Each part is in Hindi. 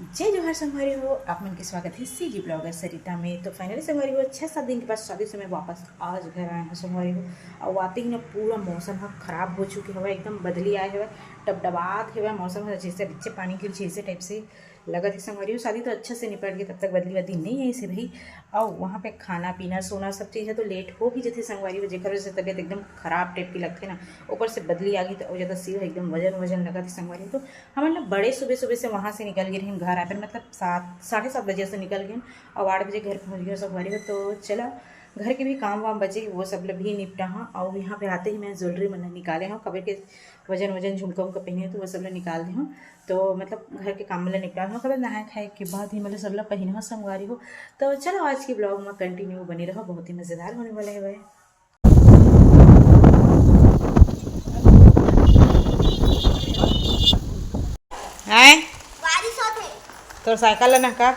जय जोहार संगवारी हो, आप मन के स्वागत है सीजी ब्लॉगर सरिता में। तो फाइनली संगवारी हो 6-7 दिन के बाद शादी से मैं वापस आज घर आया हूँ संगवारी हो। और आते ही ना पूरा मौसम है खराब हो चुके हुआ, एकदम बदली आए हुए, टपटपात हुआ मौसम है, जैसे नीचे पानी गिर जैसे टाइप से लगा थी संगवारी हो। शादी तो अच्छे से निपट गई, तब तक बदली बदली नहीं है इसे भाई। और वहाँ पे खाना पीना सोना सब चीज़ है तो लेट हो भी जाती संगवारी हो, जेकर से तबीयत एकदम खराब टाइप की लगती ना। ऊपर से बदली आ गई तो ज़्यादा सिर एकदम वजन वजन लगा थी संगवारी। तो हम ना बड़े सुबह सुबह से वहाँ से निकल गए घर आए, मतलब 7-7:30 बजे से निकल गए और 8 बजे घर पहुँच गए संगवारी हो। तो चला घर के भी काम वाम बचे वो सब भी निपटा हाँ। और यहाँ पे आते ही मैं ज्वेलरी मैंने निकाले हूँ, कभी के वजन वजन झुमका उमका पहने तो वो सब निकाल दी हूँ। तो मतलब घर के काम मतलब निपटा हूँ, कभी नहाए खाए के बाद ही मतलब सब पहने हो संगवारी हो। तो चलो आज की ब्लॉग में कंटिन्यू बनी रहो, बहुत ही मज़ेदार होने वाला है। हैं तो साइकिल लेना का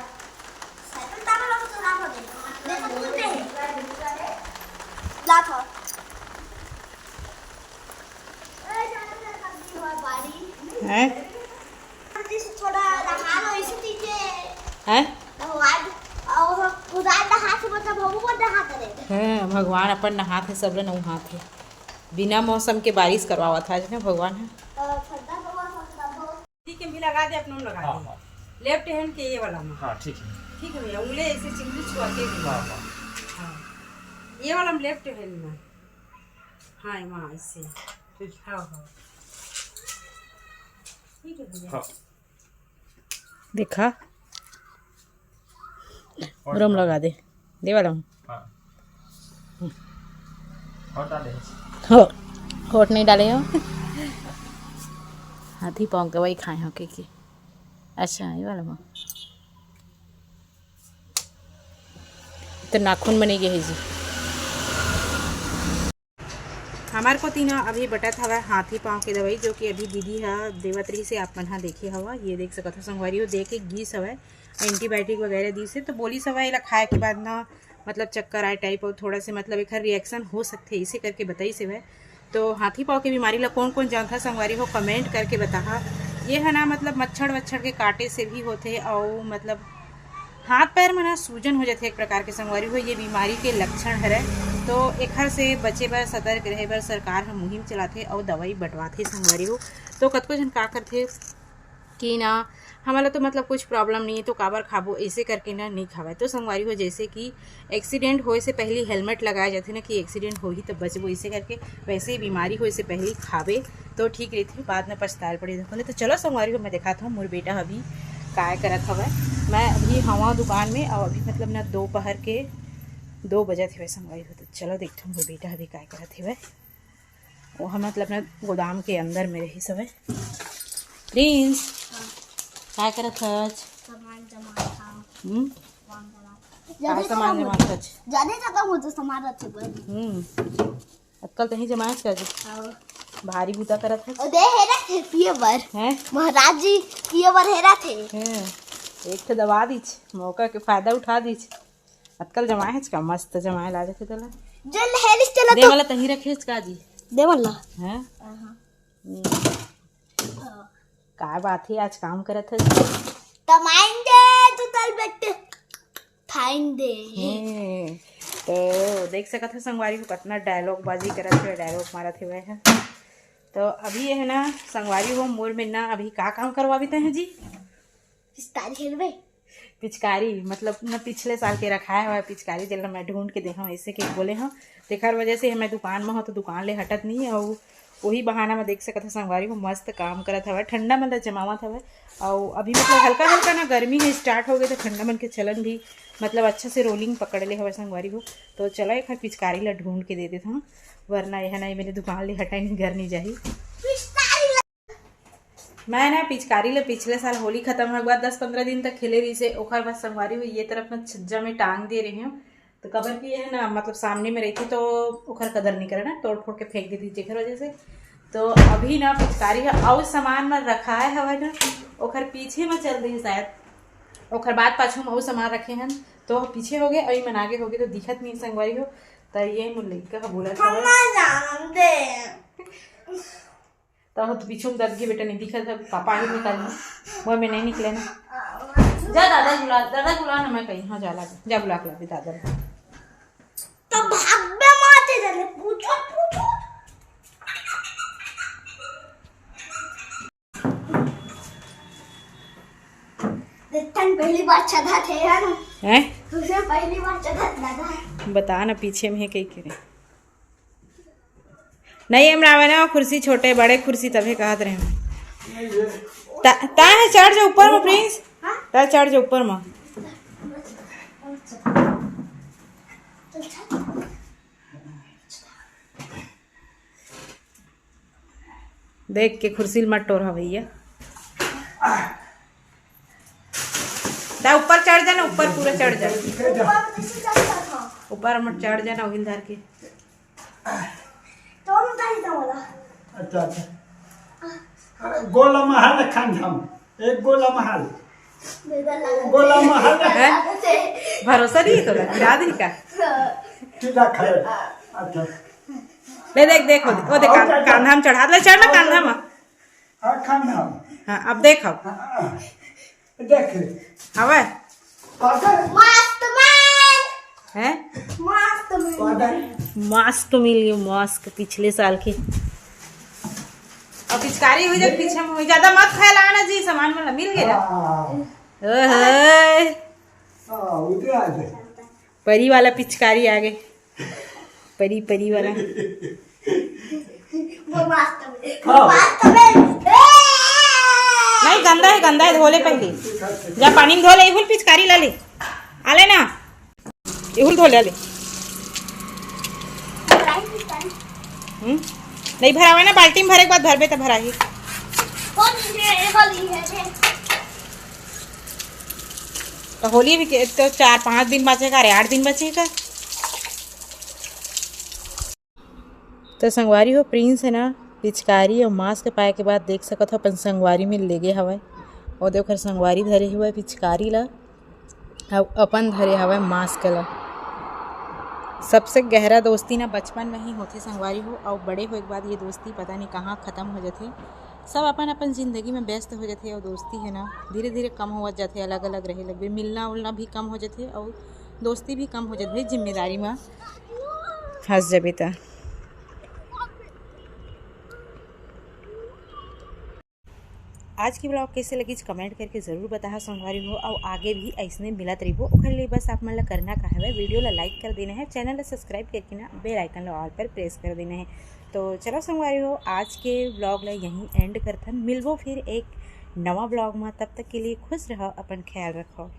हैं हैं भगवान अपन नहाते सब लोग नहाते बिना मौसम के बारिश करवावा था आज ना भगवान है। ठीक है, भी लगा दे अपनों लगा दे। हाँ। लेफ्ट हैंड के ये वाला में। हाँ ठीक है, ठीक है भैया, उंगली ऐसे चिंगली छुआ के। हाँ हाँ हाँ, ये वाला में लेफ्ट हैंड में। हाँ वहाँ ऐसे। हाँ हाँ ठीक है भैया। हाँ। देखा ब्रम लगा दे दे वाला हूँ। हाँ और डाले हो होट नहीं डाले हो। हाथी पाँव के वही खाए हो के अच्छा ये वाला हो तो नाखून बनेगी है जी। हमारे को तीन अभी बटत हवा हाथी पाँव की दवाई, जो कि अभी दीदी है देवत्री से आप मन देखे हवा, ये देख सकते हो संगवारी हो। देख के गीस हवा एंटीबायोटिक वगैरह दी से, तो बोली सवा ये खाए के बाद ना मतलब चक्कर आए टाइप और थोड़ा से मतलब एक रिएक्शन हो सकते हैं, इसे करके बताई से वह। तो हाथी पाँव की बीमारी ला कौन कौन जानता संगवारी हो कमेंट करके बता। ये है ना मतलब मच्छर वच्छर के कांटे से भी होते और मतलब हाथ पैर में ना सूजन हो जाते एक प्रकार के संगवारी हो, ये बीमारी के लक्षण है। तो एखर से बचे बर सतर्क रहे बर सरकार हम मुहिम चलाते और दवाई बंटवाते संगवारी हो। तो कतको जन का करते कि ना हमारा तो मतलब कुछ प्रॉब्लम नहीं है तो काबर खाबो, ऐसे करके ना नहीं खावा। तो संगवारी हो जैसे कि एक्सीडेंट होए से पहले हेलमेट लगाए जाते ना कि एक्सीडेंट हो ही तो बचबो, इसे करके वैसे ही बीमारी होए से पहले खावे तो ठीक रहती, बाद में पछताल पड़ी देखो। तो चलो संगवारी हो मैं दिखाता हूँ मोर बेटा अभी काय करत हवा। मैं अभी हवा दुकान में और अभी मतलब ना दोपहर के 2 बजे थे संगवारी हो। तो चलो देखते हूँ बेटा अभी काय करत है वो हम मतलब ना गोदाम के अंदर में रही सब। प्रिंस काय करत हज? सामान जमा था। काय सामान जमा था? जाने जाता हूँ तो सामान रखे पर। अक्कल तही जमात कर भारी बूता करत है। दे हेरा थे पिए बर हैं महाराज जी पिए बर हेरा थे। हैं एक तो दबा दीच मौका के फायदा उठा दीच। अक्कल जमाए है का मस्त जमाए ला देते तला जल हेलिस चला दे वाला तही रखे का जी दे वाला हैं। काय बात है आज काम करत है तमाइन दे तो तल बेटे थाइन दे। तो देख सकत है संगवारी को कितना डायलॉग बाजी करत है, डायलॉग मारत है वह। तो अभी है ना संगवारी हो मोर में ना अभी का काम करवाते हैं जी? पिचकारी खेलवे पिचकारी मतलब ना पिछले साल के रखा है पिचकारी जल मैं ढूंढ के देखा ऐसे के बोले हाँ देखर वजह से मैं दुकान में हो तो दुकान ले हटत नहीं है और वही बहाना में देख सकते संगवारी को मस्त काम करत हवा। ठंडा मतलब जमावत हवा और अभी मतलब हल्का हल्का ना गर्मी है स्टार्ट हो गई तो ठंडा मन के चलन भी मतलब अच्छा से रोलिंग पकड़ ले हवा संगवारी को। तो चलो एक पिचकारी ला ढूंढ के दे देता हूँ, वरना यह ना मेरी दुकान ले हटाई नहीं घर नहीं जाही। मैं ना पिचकारी ले पिछले साल होली खत्म होने के बाद 10-15 दिन तक खेले रही से ओखर बाद संगवारी हुई ये तरफ में छज्जा में टांग दे रही हूँ। तो कबर की है ना मतलब सामने में रहती तो ओखर कदर नहीं करे ना, तोड़ फोड़ के फेंक देती जेकर वजह से। तो अभी ना पिचकारी है और सामान में रखा है हवा ना ओखर पीछे में चल रही शायद ओखर बाद पाछू में और सामान रखे हैं तो पीछे हो गए अभी मन आगे हो गए तो दिखत नहीं संगवारी हो। तो ये मुल्लिका बोला तो पीछू में दब गई बेटा नहीं दिखा था पापा ही निकाल वो में नहीं निकले ना जा दादा बुला ना मैं कहीं हाँ जा बुला के ला दे दादा तो भाग्य माते जाने पूछो देखन पहली बार चढ़ा थे यार हैं तुझे पहली बार चढ़ा दादा बता ना पीछे में है कहीं करे नहीं हम रावे ना कुर्सी छोटे बड़े कुर्सी तभी कहत रहे ता है चढ़ जा ऊपर में प्रिंस ता चढ़ जा ऊपर में देख के कुर्सी मत टोर भैया ता ऊपर चढ़ जाना ऊपर पूरा चढ़ जा ऊपर मत चढ़ जाना वही धर के तो बताई था वाला अच्छा गोला महल खान हम एक गोला महल भरोसा नहीं तो गिरा दी का सीधा खड़े अच्छा ले देख वो देख कांधा में चढ़ा ले चढ़ ना कांधा में हाँ खान हम हाँ अब देख देख हवा मस्त मैन है मस्त मैन मास्क तो मिल गई मास्क पिछले साल की और पिचकारी हुई जब पीछे में हुई ज्यादा मत फैलाना जी सामान में मिल गया परी वाला पिचकारी आ गए परी वाला वो मस्त मैन नहीं गंदा है धोले पहले जा पानी में धोले इहुल पिचकारी ला ले आले ना इहुल धोले ले नहीं भरावे ना बाल्टी में भरे के बाद भरबे तो भरा ही तो होली भी तो 4-5 दिन बचेगा अरे 8 दिन बचेगा तो संगवारी हो प्रिंस है ना पिचकारी और मास्क पाए के बाद देख सकत हो अपन संगवारी में ले गए हवा और देखो संगवारी धरे हुआ पिचकारी ला अपन धरे हवा मास्क ला सबसे गहरा दोस्ती ना बचपन में ही होती संगवारी हो और बड़े होए के बाद ये दोस्ती पता नहीं कहाँ ख़त्म हो जाते सब अपन ज़िंदगी में व्यस्त हो जाते और दोस्ती है ना धीरे धीरे कम हो जाते अलग अलग रहे लगे मिलना उलना भी कम हो जाते और दोस्ती भी कम हो जाती जिम्मेदारी में फंस जाबे त आज की ब्लॉग कैसे लगी कमेंट करके ज़रूर बताहा संगवारी हो और आगे भी ऐसने मिलत रही ओखर लिए बस आप मन ला करना का है वीडियो ला लाइक कर देना है चैनल ला सब्सक्राइब करके ना बेल आइकन ला ऑल पर प्रेस कर देना है तो चलो संगवारी हो आज के ब्लॉग ला यहीं एंड करथन मिलबो फिर एक नवा ब्लॉग में तब तक के लिए खुश रहो अपन ख्याल रखो।